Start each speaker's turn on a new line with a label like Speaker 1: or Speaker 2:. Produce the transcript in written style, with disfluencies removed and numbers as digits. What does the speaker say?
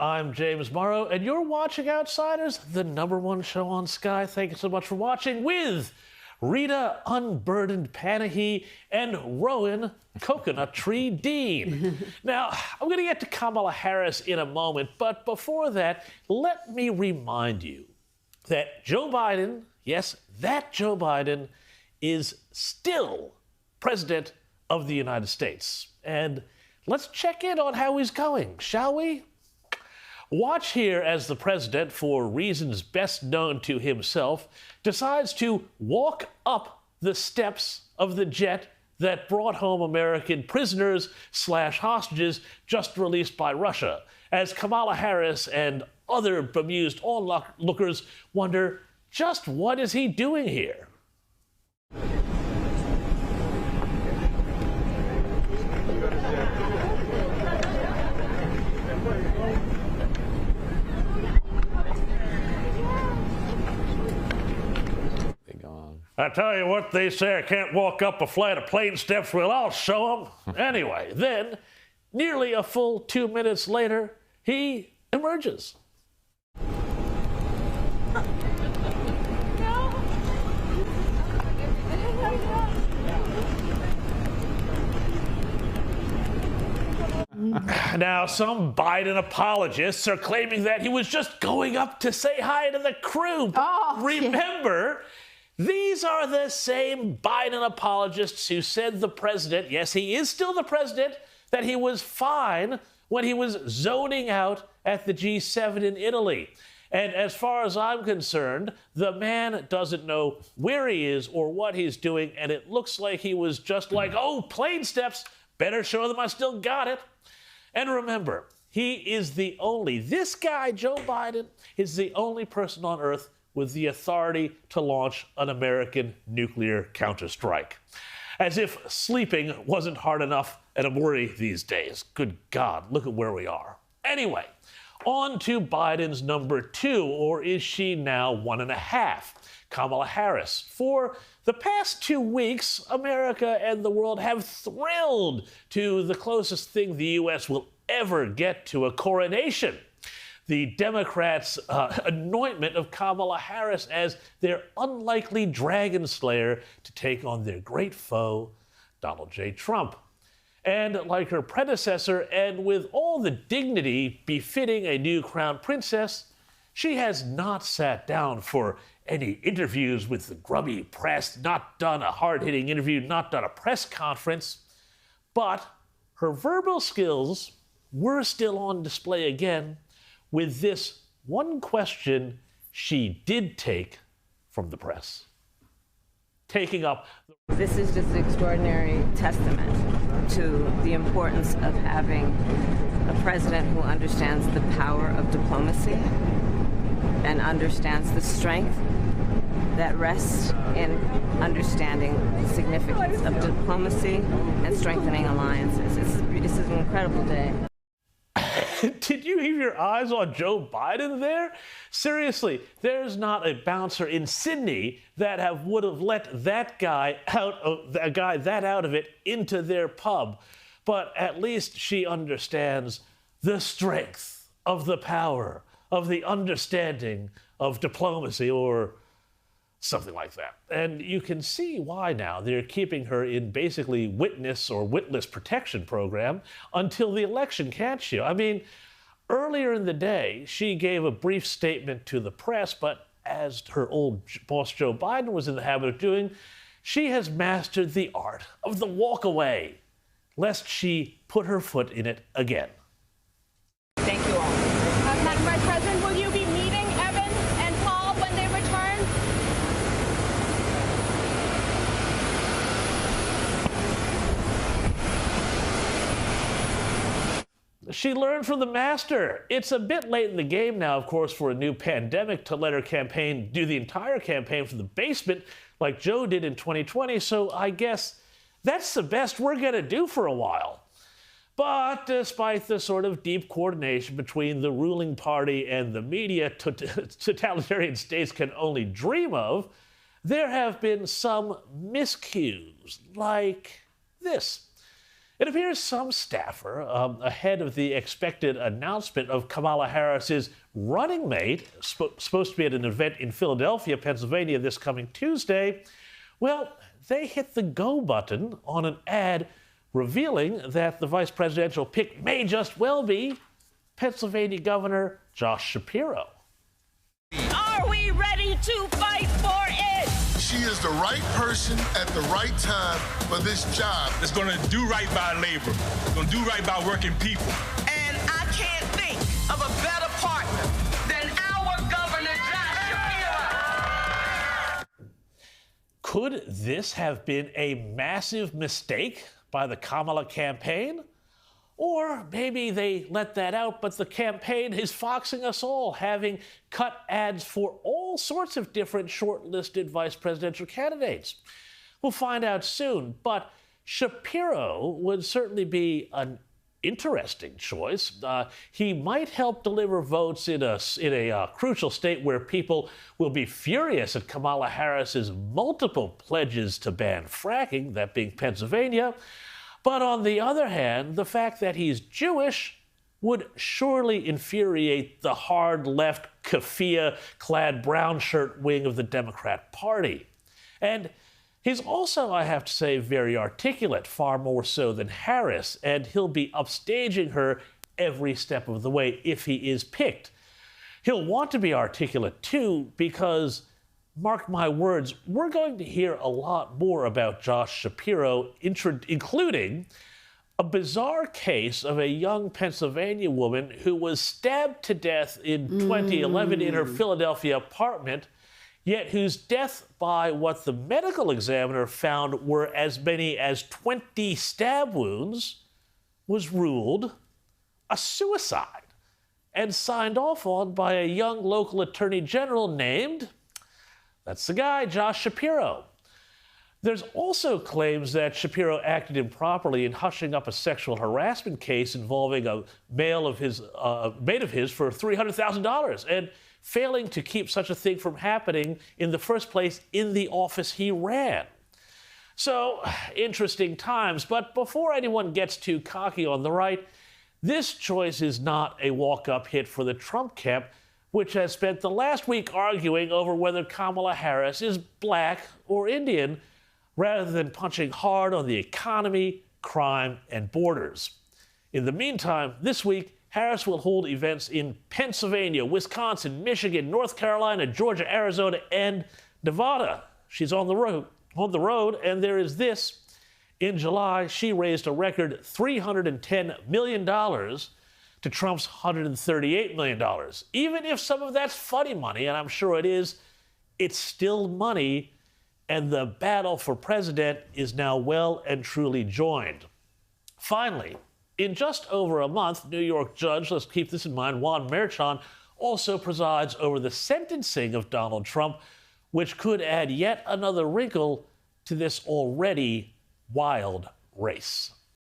Speaker 1: I'm James Morrow, and you're watching Outsiders, the #1 show on Sky. Thank you so much for watching with Rita Unburdened Panahi and Rowan Coconut Tree Dean. Now, I'm going to get to Kamala Harris in a moment, but before that, let me remind you that Joe Biden, yes, that Joe Biden, is still President of the United States. And let's check in on how he's going, shall we? Watch here as the president, for reasons best known to himself, decides to walk up the steps of the jet that brought home American prisoners/hostages just released by Russia, as Kamala Harris and other bemused onlookers wonder, just what is he doing here? I tell you what, they say I can't walk up a flight of plane steps. Well, I'll show them. Anyway, then, nearly a full 2 minutes later, he emerges. Now, some Biden apologists are claiming that he was just going up to say hi to the crew. Remember, these are the same Biden apologists who said the president, yes, he is still the president, that he was fine when he was zoning out at the G7 in Italy. And as far as I'm concerned, the man doesn't know where he is or what he's doing, and it looks like he was just like, oh, plane steps, better show them I still got it. And remember, this guy, Joe Biden, is the only person on earth with the authority to launch an American nuclear counterstrike. As if sleeping wasn't hard enough and a worry these days. Good God, look at where we are. Anyway, on to Biden's #2, or is she now 1.5? Kamala Harris. For the past 2 weeks, America and the world have thrilled to the closest thing the U.S. will ever get to a coronation: the Democrats' anointment of Kamala Harris as their unlikely dragon slayer to take on their great foe, Donald J. Trump. And like her predecessor, and with all the dignity befitting a new crown princess, she has not sat down for any interviews with the grubby press, not done a hard-hitting interview, not done a press conference. But her verbal skills were still on display again, with this one question she did take from the press. Taking up.
Speaker 2: This is just an extraordinary testament to the importance of having a president who understands the power of diplomacy and understands the strength that rests in understanding the significance of diplomacy and strengthening alliances. This is an incredible day.
Speaker 1: Did you heave your eyes on Joe Biden there? Seriously, there's not a bouncer in Sydney that would have let that guy out of it into their pub. But at least she understands the strength of the power of the understanding of diplomacy, or something like that. And you can see why now they're keeping her in basically witness or witless protection program until the election, can't you? I mean, earlier in the day, she gave a brief statement to the press, but as her old boss Joe Biden was in the habit of doing, she has mastered the art of the walk away, lest she put her foot in it again.
Speaker 2: Thank you all.
Speaker 3: Madam Vice President, will you be meeting Evan and Paul when they return?
Speaker 1: She learned from the master. It's a bit late in the game now, of course, for a new pandemic to let her do the entire campaign from the basement like Joe did in 2020, so I guess that's the best we're going to do for a while. But despite the sort of deep coordination between the ruling party and the media totalitarian states can only dream of, there have been some miscues, like this. It appears some staffer, ahead of the expected announcement of Kamala Harris's running mate, supposed to be at an event in Philadelphia, Pennsylvania this coming Tuesday, well, they hit the go button on an ad revealing that the vice presidential pick may just well be Pennsylvania Governor Josh Shapiro.
Speaker 4: Are we ready to fight for it?
Speaker 5: She is the right person at the right time for this job.
Speaker 6: It's going to do right by labor. It's going to do right by working people.
Speaker 4: And I can't think of a better partner than our Governor Josh Shapiro.
Speaker 1: Could this have been a massive mistake by the Kamala campaign? Or maybe they let that out, but the campaign is foxing us all, having cut ads for all sorts of different shortlisted vice presidential candidates. We'll find out soon, but Shapiro would certainly be an interesting choice. He might help deliver votes in a crucial state where people will be furious at Kamala Harris's multiple pledges to ban fracking, that being Pennsylvania. But on the other hand, the fact that he's Jewish would surely infuriate the hard left, keffiyeh-clad brown shirt wing of the Democrat Party. And he's also, I have to say, very articulate, far more so than Harris, and he'll be upstaging her every step of the way if he is picked. He'll want to be articulate, too, because, mark my words, we're going to hear a lot more about Josh Shapiro, including a bizarre case of a young Pennsylvania woman who was stabbed to death in 2011 in her Philadelphia apartment, yet whose death by what the medical examiner found were as many as 20 stab wounds was ruled a suicide and signed off on by a young local attorney general named, that's the guy, Josh Shapiro. There's also claims that Shapiro acted improperly in hushing up a sexual harassment case involving a mate of his for $300,000 and failing to keep such a thing from happening in the first place in the office he ran. So, interesting times, but before anyone gets too cocky on the right, this choice is not a walk-up hit for the Trump camp, which has spent the last week arguing over whether Kamala Harris is black or Indian, rather than punching hard on the economy, crime, and borders. In the meantime, this week, Harris will hold events in Pennsylvania, Wisconsin, Michigan, North Carolina, Georgia, Arizona, and Nevada. She's on the road, and there is this. In July, she raised a record $310 million to Trump's $138 million. Even if some of that's funny money, and I'm sure it is, it's still money, and the battle for president is now well and truly joined. Finally, in just over a month, New York judge, let's keep this in mind, Juan Merchan, also presides over the sentencing of Donald Trump, which could add yet another wrinkle to this already wild race.